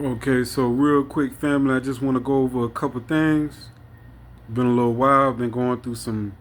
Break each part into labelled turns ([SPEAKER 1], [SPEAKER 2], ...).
[SPEAKER 1] Okay, so real quick, family, I just want to go over a couple things. Been a little while. Been going through some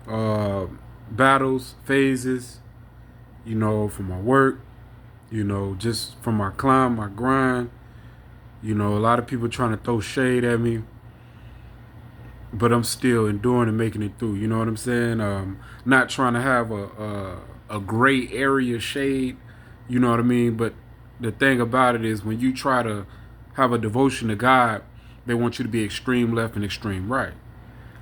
[SPEAKER 1] uh, battles, phases. From my work. Just from my climb, my grind. A lot of people trying to throw shade at me, but I'm still enduring and making it through. You know what I'm saying? Not trying to have a gray area shade. You know what I mean? But the thing about it is, when you try to have a devotion to God, they want you to be extreme left and extreme right.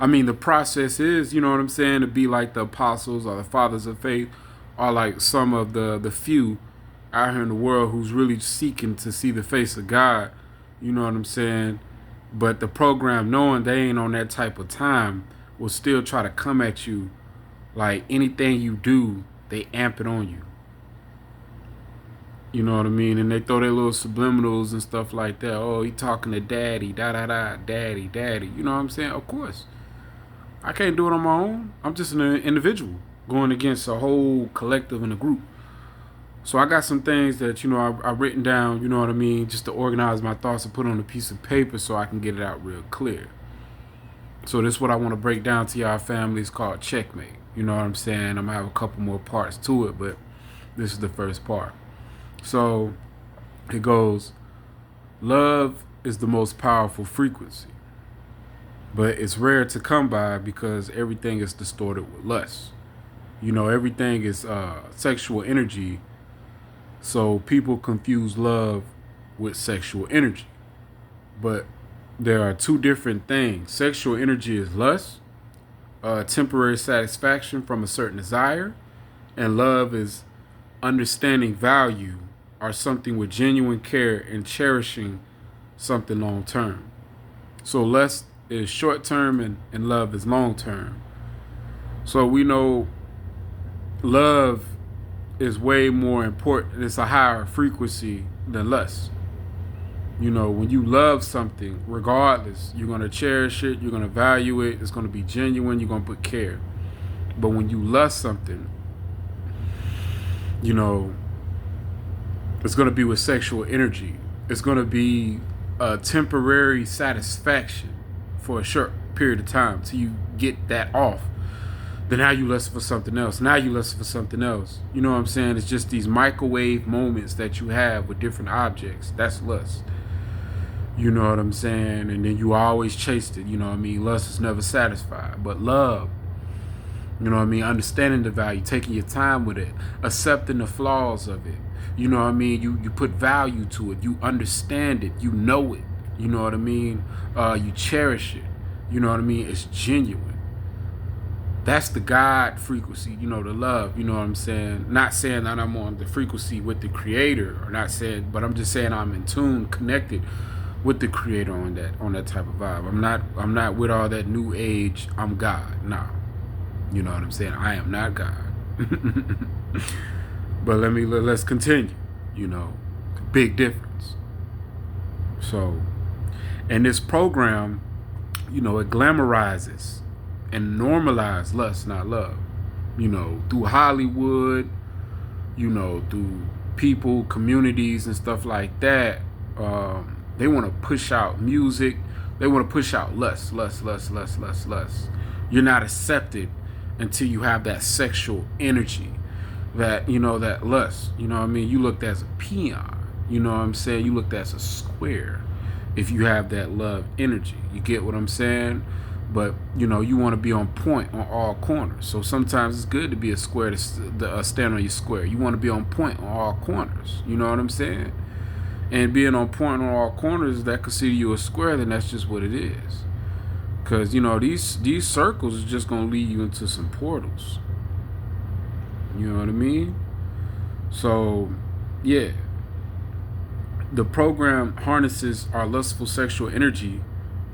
[SPEAKER 1] I mean, the process is, you know what I'm saying, to be like the apostles or the fathers of faith, or like some of the few out here in the world who's really seeking to see the face of God. You know what I'm saying? But the program, knowing they ain't on that type of time, will still try to come at you like anything you do, they amp it on you. You know what I mean? And they throw their little subliminals and stuff like that. Oh, he talking to daddy, da da da, daddy, daddy. You know what I'm saying? Of course. I can't do it on my own. I'm just an individual going against a whole collective and a group. So I got some things that, I've written down, you know what I mean, just to organize my thoughts and put on a piece of paper so I can get it out real clear. So this is what I want to break down to y'all families called checkmate. You know what I'm saying? I'm going to have a couple more parts to it, but this is the first part. So it goes, love is the most powerful frequency, but it's rare to come by because everything is distorted with lust. Everything is sexual energy, so people confuse love with sexual energy. But there are two different things. Sexual energy is lust, temporary satisfaction from a certain desire, and love is understanding value or something with genuine care and cherishing something long term. So lust is short term and love is long term. So we know love is way more important. It's a higher frequency than lust. When you love something, regardless, you're going to cherish it, you're going to value it, it's going to be genuine, you're going to put care. But when you lust something, it's going to be with sexual energy. It's going to be a temporary satisfaction for a short period of time till you get that off. Then now you lust for something else. Now you lust for something else. You know what I'm saying? It's just these microwave moments that you have with different objects. That's lust. You know what I'm saying? And then you always chased it. You know what I mean? Lust is never satisfied. But love, you know what I mean? Understanding the value, taking your time with it, accepting the flaws of it. You know what I mean? You put value to it. You understand it. You know it. You know what I mean? You cherish it. You know what I mean? It's genuine. That's the God frequency, the love, you know what I'm saying? Not saying that I'm on the frequency with the creator, or not saying, but I'm just saying I'm in tune, connected with the creator on that type of vibe. I'm not with all that new age, I'm God. Nah. You know what I'm saying? I am not God. But let's continue, big difference. So, in this program, it glamorizes and normalize lust, not love. Through Hollywood, through people, communities, and stuff like that. They want to push out music. They want to push out lust, lust, lust, lust, lust, lust. You're not accepted until you have that sexual energy, that that lust. You know what I mean? You looked as a peon. You know what I'm saying? You looked as a square if you have that love energy. You get what I'm saying? But you want to be on point on all corners. So sometimes it's good to be a square to stand on your square. You want to be on point on all corners. You know what I'm saying? And being on point on all corners, that consider you a square, then that's just what it is. Because these circles is just gonna lead you into some portals. You know what I mean? So yeah, the program harnesses our lustful sexual energy,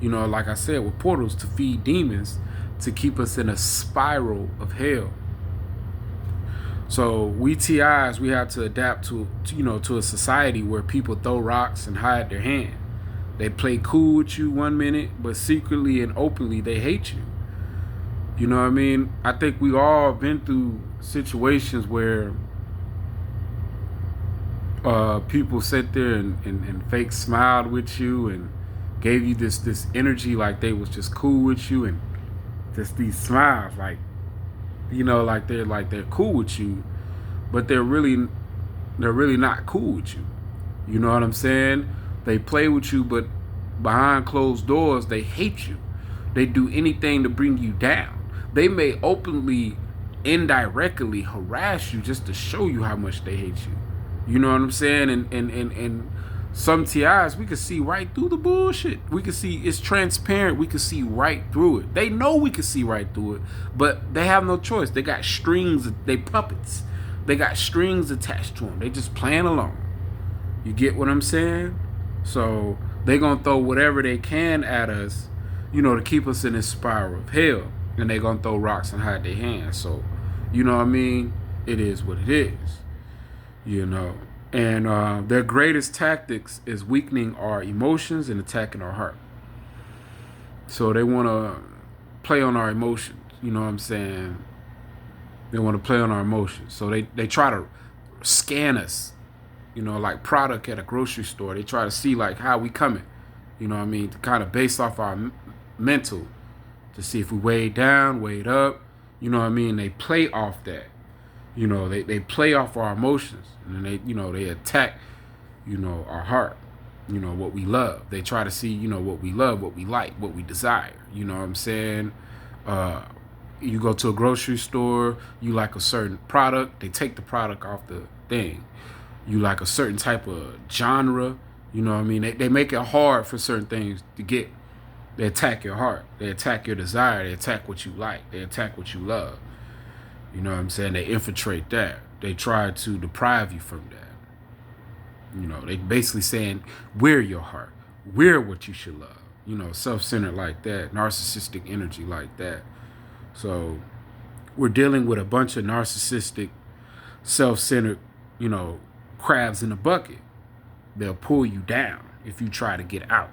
[SPEAKER 1] like I said, with portals to feed demons, to keep us in a spiral of hell. So we TIs, we have to adapt to a society where people throw rocks and hide their hand. They play cool with you one minute, but secretly and openly they hate you. You know what I mean? I think we all been through situations where people sit there and fake smiled with you and gave you this energy like they was just cool with you, and just these smiles like, like they're cool with you, but they're really not cool with you. You know what I'm saying? They play with you, but behind closed doors they hate you. They do anything to bring you down. They may openly, indirectly harass you just to show you how much they hate you. You know what I'm saying? And some TIs, we can see right through the bullshit. We can see it's transparent. We can see right through it. They know we can see right through it, but they have no choice. They got strings. They puppets. They got strings attached to them. They just playing along. You get what I'm saying? So they gonna throw whatever they can at us, to keep us in this spiral of hell. And they gonna throw rocks and hide their hands. So, you know what I mean? It is what it is. And their greatest tactics is weakening our emotions and attacking our heart. So they want to play on our emotions. You know what I'm saying? They want to play on our emotions. So they try to scan us, like product at a grocery store. They try to see like how we coming, to kind of base off our mental, to see if we weighed down, weighed up, They play off that. They play off our emotions, and they attack, our heart, what we love. They try to see, what we love, what we like, what we desire. You know what I'm saying? You go to a grocery store, you like a certain product, they take the product off the thing. You like a certain type of genre, They make it hard for certain things to get. They attack your heart. They attack your desire. They attack what you like. They attack what you love. You know what I'm saying? They infiltrate that. They try to deprive you from that. They basically saying, we're your heart. We're what you should love. Self-centered like that. Narcissistic energy like that. So we're dealing with a bunch of narcissistic, self-centered, crabs in a bucket. They'll pull you down if you try to get out.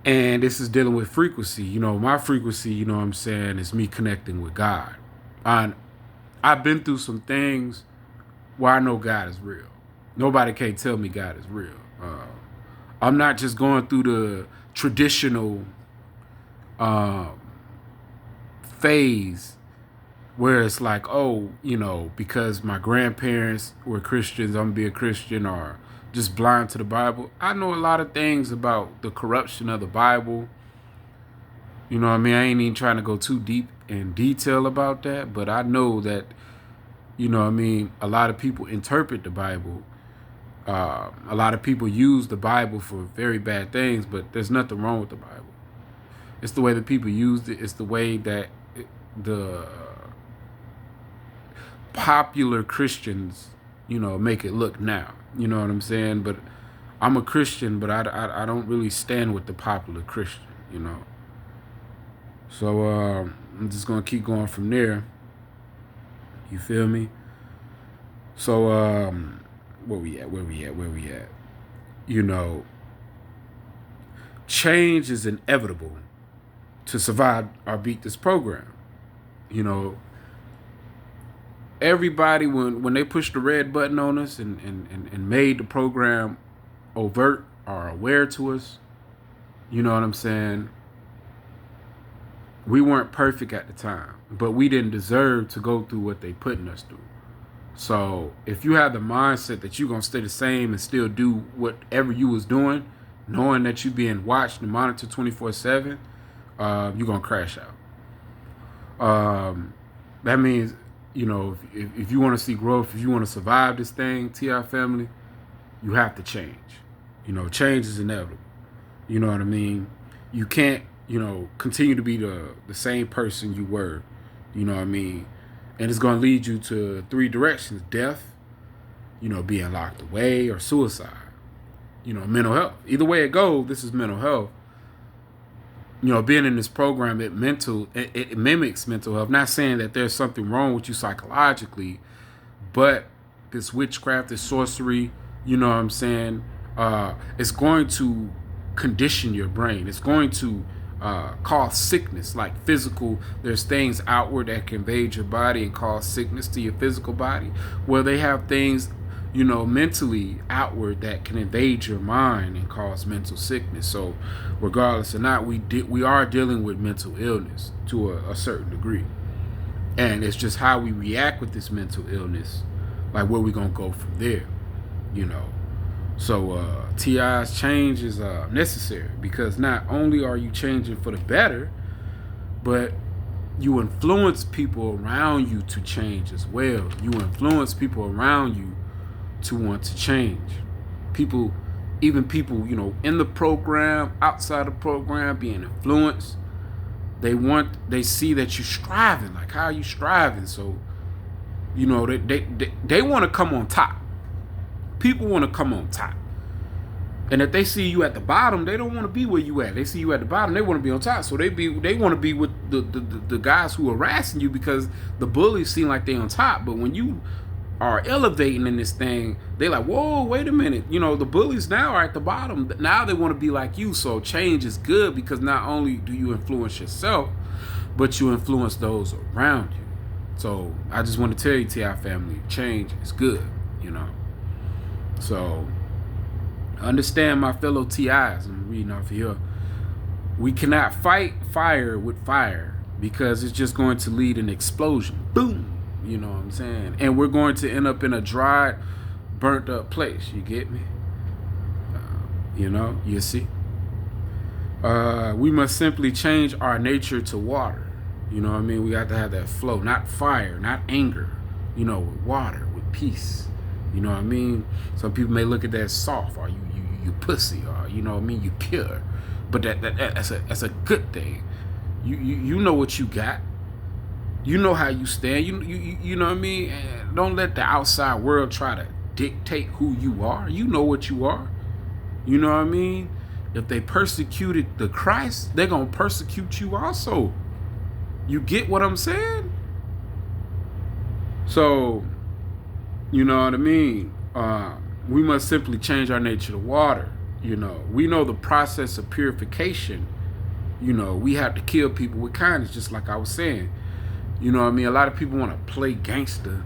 [SPEAKER 1] And this is dealing with frequency. My frequency, is me connecting with God. I've been through some things where I know God is real. Nobody can tell me God is real. I'm not just going through the traditional phase where it's like, because my grandparents were Christians, I'm going to be a Christian, or just blind to the Bible. I know a lot of things about the corruption of the Bible. You know what I mean? I ain't even trying to go too deep in detail about that, but I know that, a lot of people interpret the Bible. A lot of people use the Bible for very bad things, but there's nothing wrong with the Bible. It's the way that people used it. It's the way that the popular Christians, make it look now. You know what I'm saying? But I'm a Christian, but I don't really stand with the popular Christian, So I'm just going to keep going from there. You feel me? So where we at? Change is inevitable to survive or beat this program. Everybody, when they pushed the red button on us and made the program overt or aware to us, you know what I'm saying? We weren't perfect at the time, but we didn't deserve to go through what they putting us through. So if you have the mindset that you're going to stay the same and still do whatever you was doing, knowing that you're being watched and monitored 24/7, you're going to crash out. That means, if you want to see growth, if you want to survive this thing, TI family, you have to change. Change is inevitable. You know what I mean? You can't, continue to be the same person you were. You know what I mean? And it's going to lead you to 3 directions: death, being locked away, or suicide. Mental health. Either way it goes, this is mental health. Being in this program, it mimics mental health. Not saying that there's something wrong with you psychologically, but this witchcraft, this sorcery, you know what I'm saying? It's going to condition your brain. It's going to cause sickness, like physical. There's things outward that can invade your body and cause sickness to your physical body. Well, they have things, mentally outward that can invade your mind and cause mental sickness. So regardless or not, we are dealing with mental illness to a certain degree. And it's just how we react with this mental illness, like where we gonna go from there, you know. So T.I.'s change is necessary, because not only are you changing for the better, but you influence people around you to change as well. You influence people around you to want to change. Even people, in the program, outside the program, being influenced. They see that you're striving. Like, how are you striving? So, they want to come on top. People want to come on top. And if they see you at the bottom, they don't want to be where you at. They see you at the bottom, they want to be on top. So they want to be with the guys who are harassing you, because the bullies seem like they on top. But when you are elevating in this thing, they like, whoa, wait a minute. The bullies now are at the bottom. Now they want to be like you. So change is good, because not only do you influence yourself, but you influence those around you. So I just want to tell you, T.I. family, change is good, So understand, my fellow T.I.s, I'm reading off here. We cannot fight fire with fire, because it's just going to lead an explosion. Boom. You know what I'm saying? And we're going to end up in a dried, burnt up place. You get me? You see? We must simply change our nature to water. You know what I mean? We got to have that flow, not fire, not anger, with water, with peace. You know what I mean? Some people may look at that as soft, or you pussy, or you pure. But that's a good thing. You know what you got. You know how you stand. You know what I mean? And don't let the outside world try to dictate who you are. You know what you are. You know what I mean? If they persecuted the Christ, they're going to persecute you also. You get what I'm saying? So, you know what I mean? We must simply change our nature to water. We know the process of purification. We have to kill people with kindness, just like I was saying. You know what I mean? A lot of people want to play gangster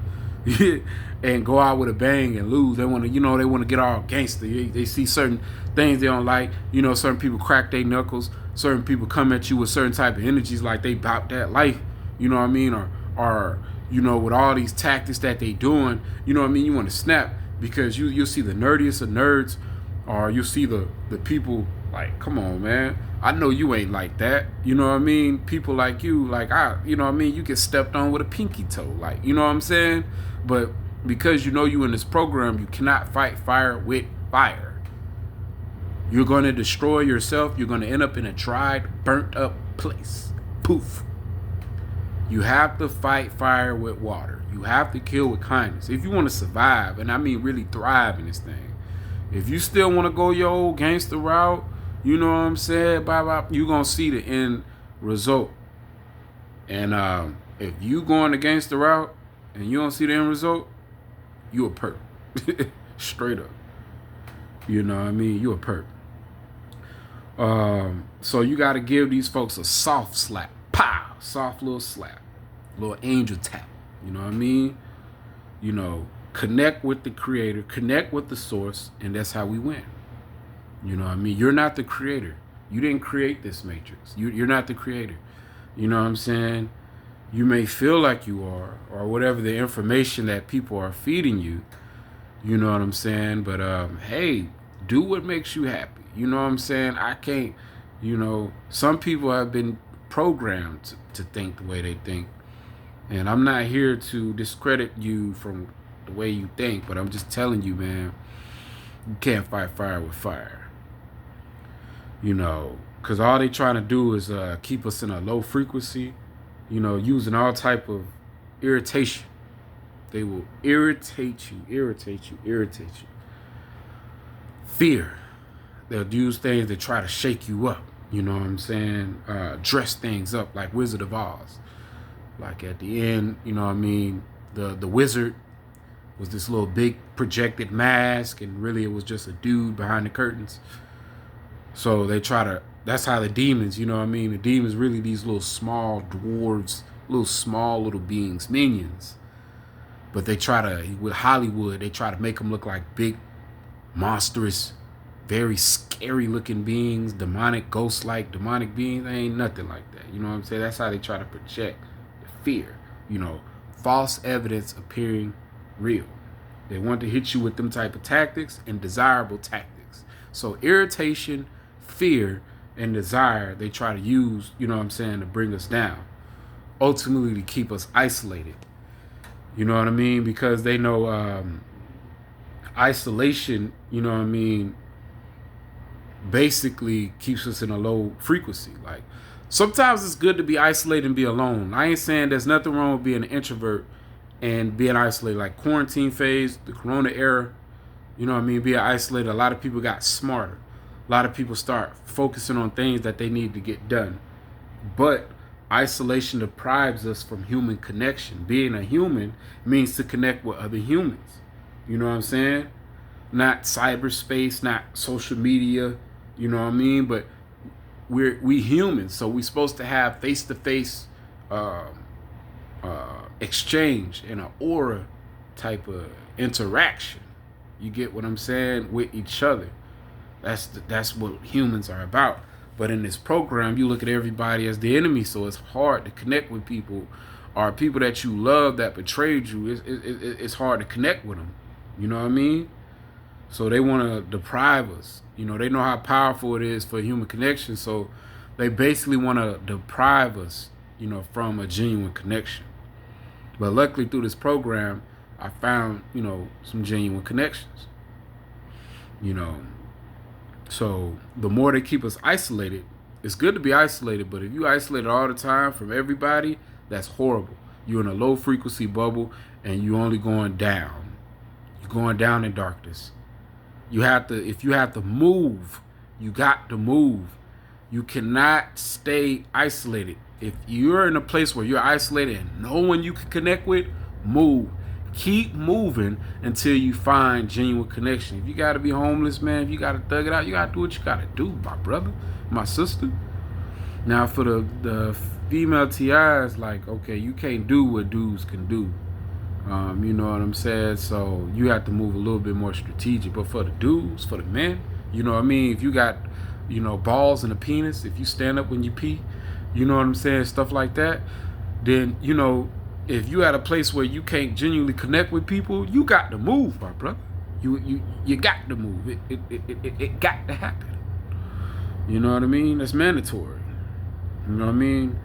[SPEAKER 1] and go out with a bang and lose. They want to, they want to get all gangster. They see certain things they don't like. Certain people crack their knuckles. Certain people come at you with certain type of energies, like they bout that life. You know what I mean? Or with all these tactics that they doing, you know what I mean? You want to snap, because you'll see the nerdiest of nerds, or you'll see the people like, come on, man. I know you ain't like that. You know what I mean? People like you, like you know what I mean? You get stepped on with a pinky toe. Like, you know what I'm saying? But because you in this program, you cannot fight fire with fire. You're going to destroy yourself. You're going to end up in a dried, burnt up place. Poof. You have to fight fire with water. You have to kill with kindness. If you want to survive, and I mean really thrive in this thing. If you still want to go your old gangster route, you know what I'm saying? You're going to see the end result. And if you going against the route and you don't see the end result, you a perp. Straight up. You know what I mean? You a perp. So you got to give these folks a soft slap. Pow! Soft little slap. Little angel tap. You know what I mean? Connect with the creator. Connect with the source. And that's how we win. You know what I mean? You're not the creator. You didn't create this matrix. You're not the creator. You know what I'm saying? You may feel like you are, or whatever the information that people are feeding you. You know what I'm saying? But hey, do what makes you happy. You know what I'm saying? I can't, some people have been programmed to think the way they think. And I'm not here to discredit you from the way you think, but I'm just telling you, man, you can't fight fire with fire. Because all they trying to do is keep us in a low frequency, using all type of irritation. They will irritate you. Fear. They'll use things to try to shake you up. You know what I'm saying? Dress things up like Wizard of Oz. Like at the end, you know what I mean? The wizard was this little big projected mask, and really it was just a dude behind the curtains. So they try to, that's how the demons, you know what I mean? The demons really these little small dwarves, little small little beings, minions. But they try to, with Hollywood, they try to make them look like big, monstrous, very scary looking beings, demonic, ghost-like demonic beings. They ain't nothing like that. You know what I'm saying? That's how they try to project the fear. You know, false evidence appearing real. They want to hit you with them type of tactics and desirable tactics. So irritation, fear, and desire, they try to use, you know what I'm saying, to bring us down. Ultimately to keep us isolated. You know what I mean? Because they know isolation, you know what I mean, basically keeps us in a low frequency. Like, sometimes it's good to be isolated and be alone. I ain't saying there's nothing wrong with being an introvert and being isolated. Like quarantine phase, the corona era, you know what I mean, being isolated, a lot of people got smarter. A lot of people start focusing on things that they need to get done. But isolation deprives us from human connection. Being a human means to connect with other humans. You know what I'm saying? Not cyberspace, not social media, you know what I mean? But we humans, so we're supposed to have face-to-face exchange and an aura type of interaction. You get what I'm saying? With each other. That's what humans are about. But in this program, you look at everybody as the enemy, so it's hard to connect with people, or people that you love that betrayed you. It's hard to connect with them. You know what I mean? So they want to deprive us. You know, they know how powerful it is for human connection, so they basically want to deprive us, you know, from a genuine connection. But luckily through this program, I found, you know, some genuine connections. You know, so the more they keep us isolated, it's good to be isolated, but if you isolated all the time from everybody, that's horrible. You're in a low frequency bubble and you're only going down. You're going down in darkness. You have to, if you have to move, you got to move. You cannot stay isolated. If you're in a place where you're isolated and no one you can connect with, move. Keep moving until you find genuine connection. If you got to be homeless, man, if you got to thug it out, you got to do what you got to do, my brother, my sister. Now, for the female TIs, like, okay, you can't do what dudes can do. You know what I'm saying? So you have to move a little bit more strategic. But for the dudes, for the men, you know what I mean? If you got, you know, balls and a penis, if you stand up when you pee, you know what I'm saying? Stuff like that. Then, you know, if you at a place where you can't genuinely connect with people, you got to move, my brother. You got to move. It got to happen. You know what I mean? That's mandatory. You know what I mean?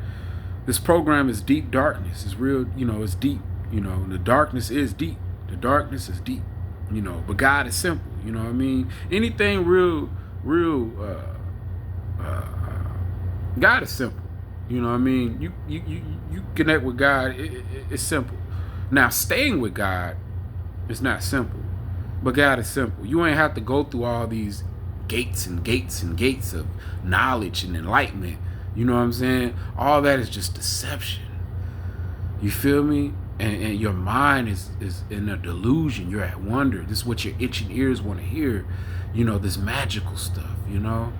[SPEAKER 1] This program is deep darkness. It's real, you know, it's deep. You know, the darkness is deep. The darkness is deep. You know, but God is simple. You know what I mean? Anything real, God is simple. You know what I mean? You connect with God. It's simple. Now, staying with God is not simple, but God is simple. You ain't have to go through all these gates and gates and gates of knowledge and enlightenment. You know what I'm saying? All that is just deception. You feel me? And your mind is in a delusion. You're at wonder. This is what your itching ears want to hear. You know, this magical stuff, you know?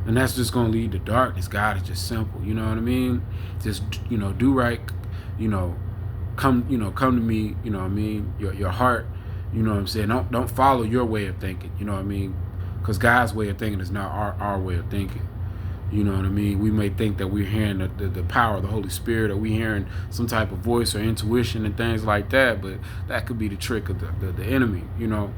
[SPEAKER 1] And that's just going to lead to darkness. God is just simple. You know what I mean? Just, you know, do right. You know, come to me. You know what I mean? Your heart. You know what I'm saying? Don't follow your way of thinking. You know what I mean? Because God's way of thinking is not our way of thinking. You know what I mean? We may think that we're hearing the power of the Holy Spirit, or we're hearing some type of voice or intuition and things like that, but that could be the trick of the enemy, you know?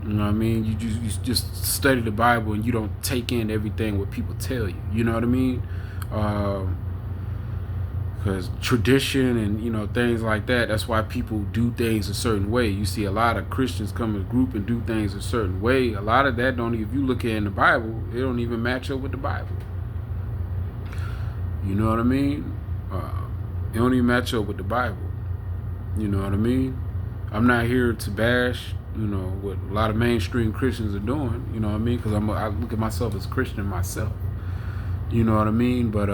[SPEAKER 1] You know what I mean? You just study the Bible and you don't take in everything what people tell you. You know what I mean? Because tradition and, you know, things like that, that's why people do things a certain way. You see a lot of Christians come in a group and do things a certain way. A lot of that if you look at it in the Bible, it don't even match up with the Bible. You know what I mean? It don't even match up with the Bible. You know what I mean? I'm not here to bash, you know, what a lot of mainstream Christians are doing. You know what I mean? Because I look at myself as a Christian myself. You know what I mean? But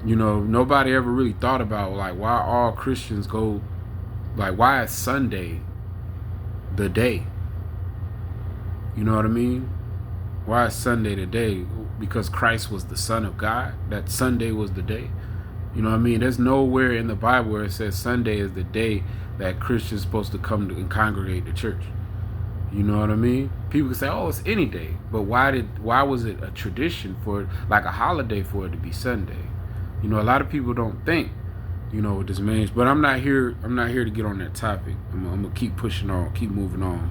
[SPEAKER 1] you know, nobody ever really thought about, like, why all Christians go, like, why is Sunday the day? You know what I mean? Why is Sunday the day? Because Christ was the Son of God. That Sunday was the day. You know what I mean? There's nowhere in the Bible where it says Sunday is the day that Christians supposed to come to and congregate to church. You know what I mean? People can say, "Oh, it's any day," but why was it a tradition for it, like a holiday for it to be Sunday? You know, a lot of people don't think, you know, what this means. But I'm not here. I'm not here to get on that topic. I'm gonna keep pushing on, keep moving on.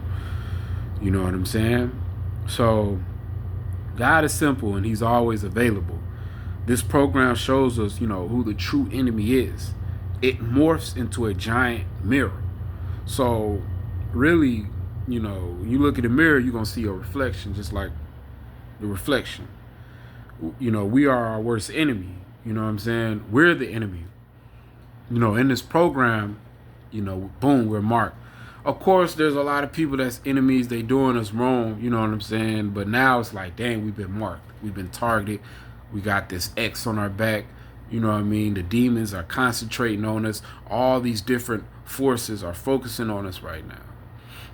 [SPEAKER 1] You know what I'm saying? So, God is simple and He's always available. This program shows us, you know, who the true enemy is. It morphs into a giant mirror. So, really, you know, you look at the mirror, you're gonna see a reflection, just like the reflection. You know, we are our worst enemy. You know what I'm saying? We're the enemy. You know, in this program, you know, boom, we're marked. Of course, there's a lot of people that's enemies. They doing us wrong. You know what I'm saying? But now it's like, dang, we've been marked. We've been targeted. We got this X on our back. You know what I mean? The demons are concentrating on us. All these different forces are focusing on us right now.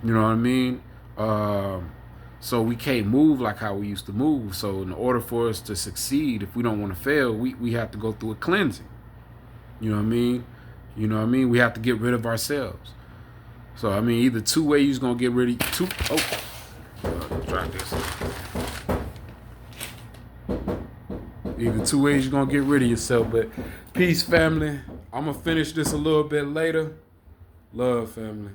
[SPEAKER 1] You know what I mean? So we can't move like how we used to move. So in order for us to succeed, if we don't want to fail, we have to go through a cleansing. You know what I mean? You know what I mean? We have to get rid of ourselves. So I mean, either two ways you're gonna get rid of two. Try this. Either two ways you're gonna get rid of yourself. But peace, family. I'm gonna finish this a little bit later. Love, family.